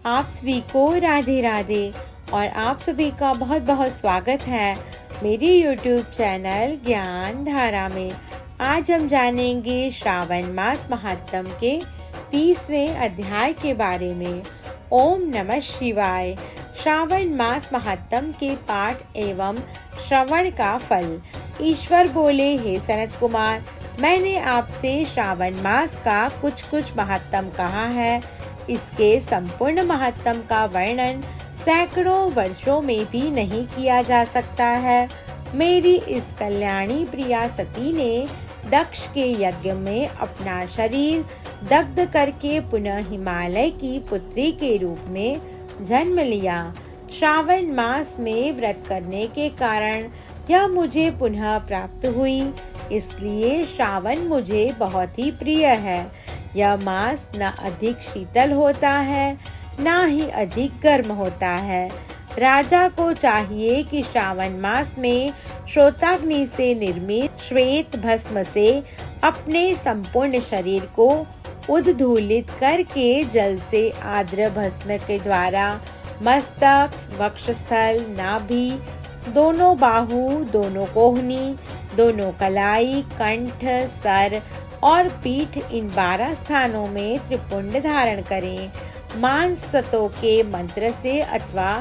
आप सभी को राधे राधे और आप सभी का बहुत बहुत स्वागत है मेरे YouTube चैनल ज्ञान धारा में। आज हम जानेंगे श्रावण मास महात्म्य के 30वें अध्याय के बारे में। ओम नमः शिवाय। श्रावण मास महात्म्य के पाठ एवं श्रवण का फल। ईश्वर बोले, हे सनत कुमार, मैंने आपसे श्रावण मास का कुछ महात्म्य कहा है। इसके संपूर्ण महात्म्य का वर्णन सैकड़ों वर्षों में भी नहीं किया जा सकता है। मेरी इस कल्याणी प्रिया सती ने दक्ष के यज्ञ में अपना शरीर दग्ध करके पुनः हिमालय की पुत्री के रूप में जन्म लिया। श्रावण मास में व्रत करने के कारण यह मुझे पुनः प्राप्त हुई, इसलिए श्रावण मुझे बहुत ही प्रिय है। यह मास न अधिक शीतल होता है, न ही अधिक गर्म होता है। राजा को चाहिए कि श्रावण मास में श्रोताग्नि से निर्मित श्वेत भस्म से अपने संपूर्ण शरीर को उद्धूलित करके जल से आर्द्र भस्म के द्वारा मस्तक, वक्षस्थल, नाभि, दोनों बाहु, दोनों कोहनी, दोनों कलाई, कंठ, सर और पीठ, इन 12 स्थानों में त्रिपुंड धारण करें। मांस सतों के मंत्र से अथवा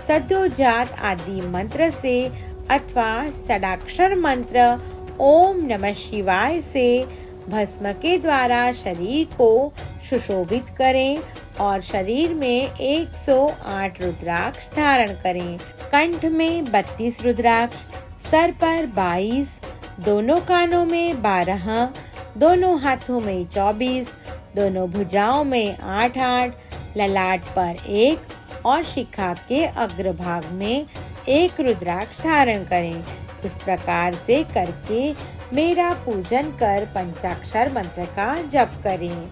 सद्योजात आदि मंत्र से अथवा षडाक्षर मंत्र ओम नमः शिवाय से भस्म के द्वारा शरीर को सुशोभित करें और शरीर में 108 रुद्राक्ष धारण करें। कंठ में 32 रुद्राक्ष, सर पर 22, दोनों कानों में 12, दोनों हाथों में 24, दोनों भुजाओं में 8, ललाट पर 1 और शिखा के अग्रभाग में 1 रुद्राक्ष धारण करें। इस प्रकार से करके मेरा पूजन कर पंचाक्षर मंत्र का जप करें।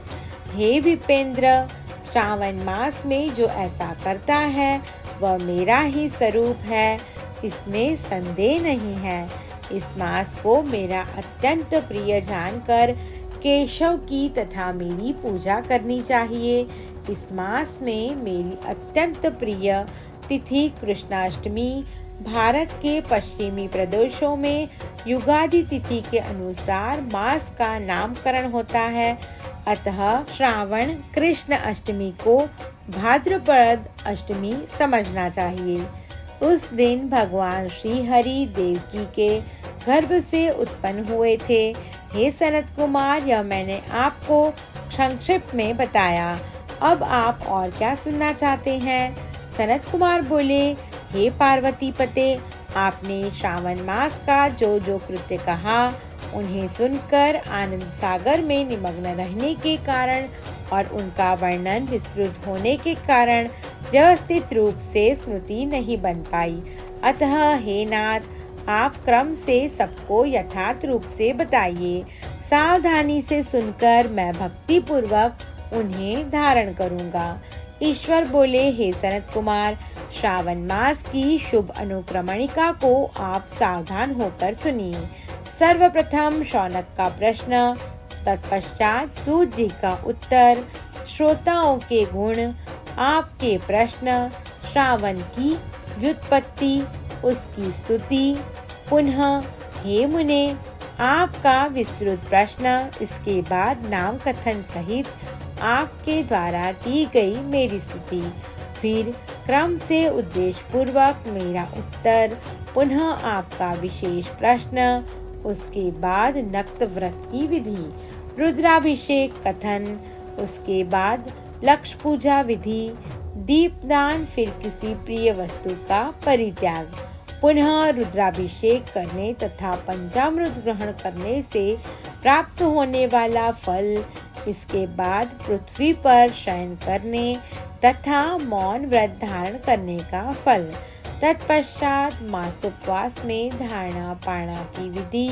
हे विपेंद्र, श्रावण मास में जो ऐसा करता है वह मेरा ही स्वरूप है, इसमें संदेह नहीं है। इस मास को मेरा अत्यंत प्रिय जानकर केशव की तथा मेरी पूजा करनी चाहिए। इस मास में मेरी अत्यंत प्रिय तिथि कृष्णाष्टमी, भारत के पश्चिमी प्रदेशों में युगादि तिथि के अनुसार मास का नामकरण होता है। अतः श्रावण कृष्ण अष्टमी को भाद्रपद अष्टमी समझना चाहिए। उस दिन भगवान श्री हरि देवकी के गर्भ से उत्पन्न हुए थे। हे सनत कुमार, यह मैंने आपको संक्षिप्त में बताया। अब आप और क्या सुनना चाहते हैं? सनत कुमार बोले, हे पार्वती पते, आपने श्रावण मास का जो कृत्य कहा उन्हें सुनकर आनंद सागर में निमग्न रहने के कारण और उनका वर्णन विस्तृत होने के कारण व्यवस्थित रूप से स्मृति नहीं बन पाई। अतः हे नाथ, आप क्रम से सबको यथार्थ रूप से बताइए। सावधानी से सुनकर मैं भक्ति पूर्वक उन्हें धारण करूंगा। ईश्वर बोले, हे सनत कुमार, श्रावण मास की शुभ अनुक्रमणिका को आप सावधान होकर सुनिए। सर्वप्रथम शौनक का प्रश्न, तत्पश्चात सूत जी का उत्तर, श्रोताओं के गुण, आपके प्रश्न, श्रावण की व्युत्पत्ति, उसकी स्तुति, पुनः हे मुने आपका विस्तृत प्रश्न, इसके बाद नाम कथन सहित आपके द्वारा की गई मेरी स्तुति, फिर क्रम से उद्देश्य पूर्वक मेरा उत्तर, पुनः आपका विशेष प्रश्न, उसके बाद नक्त व्रत की विधि, रुद्राभिषेक कथन, उसके बाद लक्ष्य पूजा विधि, दीपदान, फिर किसी प्रिय वस्तु का परित्याग, पुनः रुद्राभिषेक करने तथा पंचामृत ग्रहण करने से प्राप्त होने वाला फल, इसके बाद पृथ्वी पर शयन करने तथा मौन व्रत धारण करने का फल, तत्पश्चात मासोपवास में धारणा पारणा की विधि,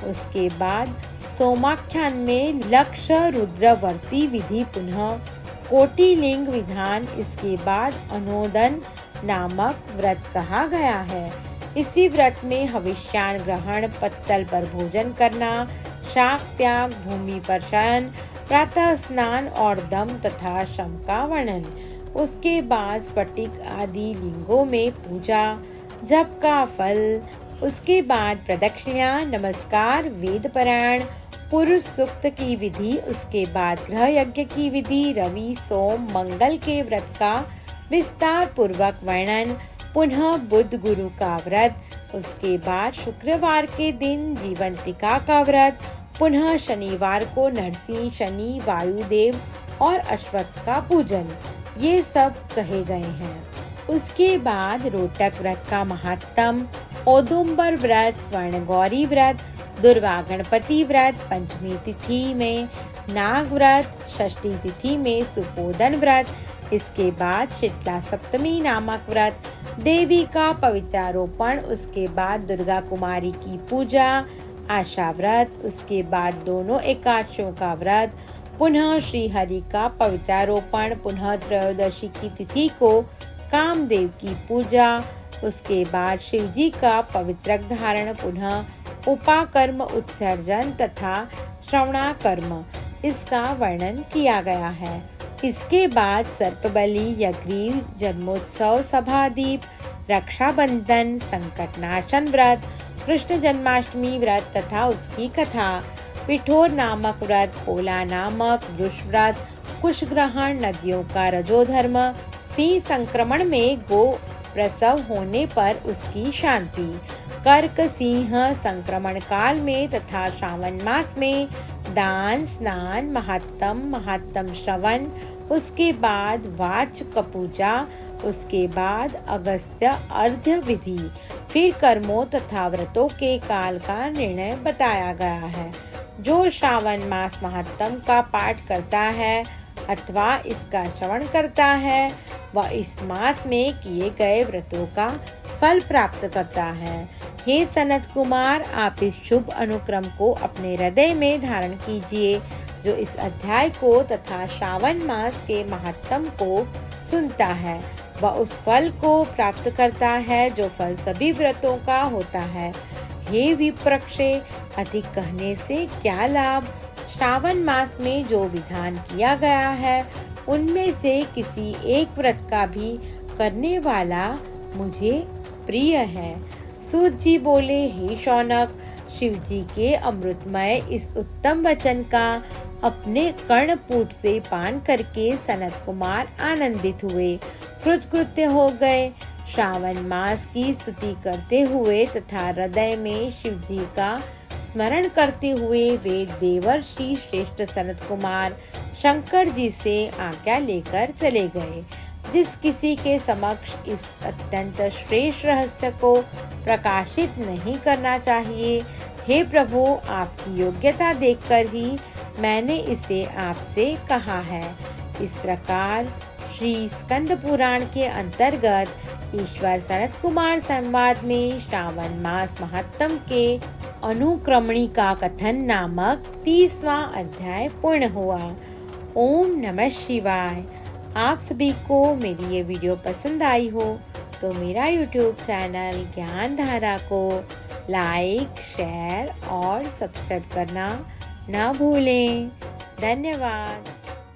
उसके बाद सोमाख्यान में लक्ष्य रुद्रवर्ती विधि, पुनः कोटिलिंग विधान, इसके बाद अनोदन नामक व्रत कहा गया है। इसी व्रत में हविष्यान ग्रहण, पत्तल पर भोजन करना, शाक त्याग, भूमि पर शयन, प्रातः स्नान और दम तथा श्रम का वर्णन, उसके बाद स्फटिक आदि लिंगों में पूजा, जप का फल, उसके बाद प्रदक्षिणा, नमस्कार, वेद पारायण, पुरुष सूक्त की विधि, उसके बाद गृह यज्ञ की विधि, रवि सोम मंगल के व्रत का विस्तार पूर्वक वर्णन, पुनः बुध गुरु का व्रत, उसके बाद शुक्रवार के दिन जीवंतिका का व्रत, पुनः शनिवार को नरसिंह, शनि, वायुदेव और अश्वत्थ का पूजन, ये सब कहे गए हैं। उसके बाद रोटक व्रत का महात्म, औदुंबर व्रत, स्वर्ण गौरी व्रत, दुर्वा गणपति व्रत, पंचमी तिथि में नाग व्रत, षष्ठी तिथि में सुपोदन व्रत, इसके बाद शीतला सप्तमी नामक व्रत, देवी का पवित्रारोपण, उसके बाद दुर्गा कुमारी की पूजा, आशा व्रत, उसके बाद दोनों एकादशियों का व्रत, पुनः श्री हरि का पवित्रारोपण, पुनः त्रयोदशी की तिथि को कामदेव की पूजा, उसके बाद शिव जी का पवित्रक धारण, पुनः उपाकर्म उत्सर्जन तथा श्रवणाकर्म, इसका वर्णन किया गया है। इसके बाद सर्पबलि, यज्ञ, जन्मोत्सव, सभादीप, रक्षाबंधन, संकटनाशन व्रत, कृष्ण जन्माष्टमी व्रत तथा उसकी कथा, पिठोर नामक व्रत, पोला नामक वृष व्रत, कुशग्रहण, नदियों का रजोधर्म, सिंह संक्रमण में गो प्रसव होने पर उसकी शांति, कर्क सिंह संक्रमण काल में तथा श्रावण मास में दान, स्नान, महात्म श्रवण, उसके बाद वाचक पूजा, उसके बाद अगस्त्य अर्घ्य विधि, फिर कर्मों तथा व्रतों के काल का निर्णय बताया गया है। जो श्रावण मास महात्म का पाठ करता है अथवा इसका श्रवण करता है वह इस मास में किए गए व्रतों का फल प्राप्त करता है। हे सनत कुमार, आप इस शुभ अनुक्रम को अपने हृदय में धारण कीजिए। जो इस अध्याय को तथा श्रावण मास के महात्म को सुनता है वह उस फल को प्राप्त करता है जो फल सभी व्रतों का होता है। हे विप्रक्षे, अधिक कहने से क्या लाभ? श्रावण मास में जो विधान किया गया है उनमें से किसी एक व्रत का भी करने वाला मुझे प्रिय है। सूत जी बोले, हे शौनक, शिव जी के अमृतमय इस उत्तम वचन का अपने कर्णपुट से पान करके सनत कुमार आनंदित हुए, कृतकृत्य हो गए। श्रावण मास की स्तुति करते हुए तथा हृदय में शिव जी का स्मरण करते हुए वे देवर्षि श्रेष्ठ सनत कुमार शंकर जी से आज्ञा लेकर चले गए। जिस किसी के समक्ष इस अत्यंत श्रेष्ठ रहस्य को प्रकाशित नहीं करना चाहिए, हे प्रभु, आपकी योग्यता देखकर ही मैंने इसे आपसे कहा है। इस प्रकार श्री स्कंद पुराण के अंतर्गत ईश्वर सनत कुमार संवाद में श्रावण मास महात्म के अनुक्रमणी का कथन नामक 30वां अध्याय पूर्ण हुआ। ओम नमः शिवाय। आप सभी को मेरी ये वीडियो पसंद आई हो तो मेरा YouTube चैनल ज्ञान धारा को लाइक, शेयर और सब्सक्राइब करना ना भूलें। धन्यवाद।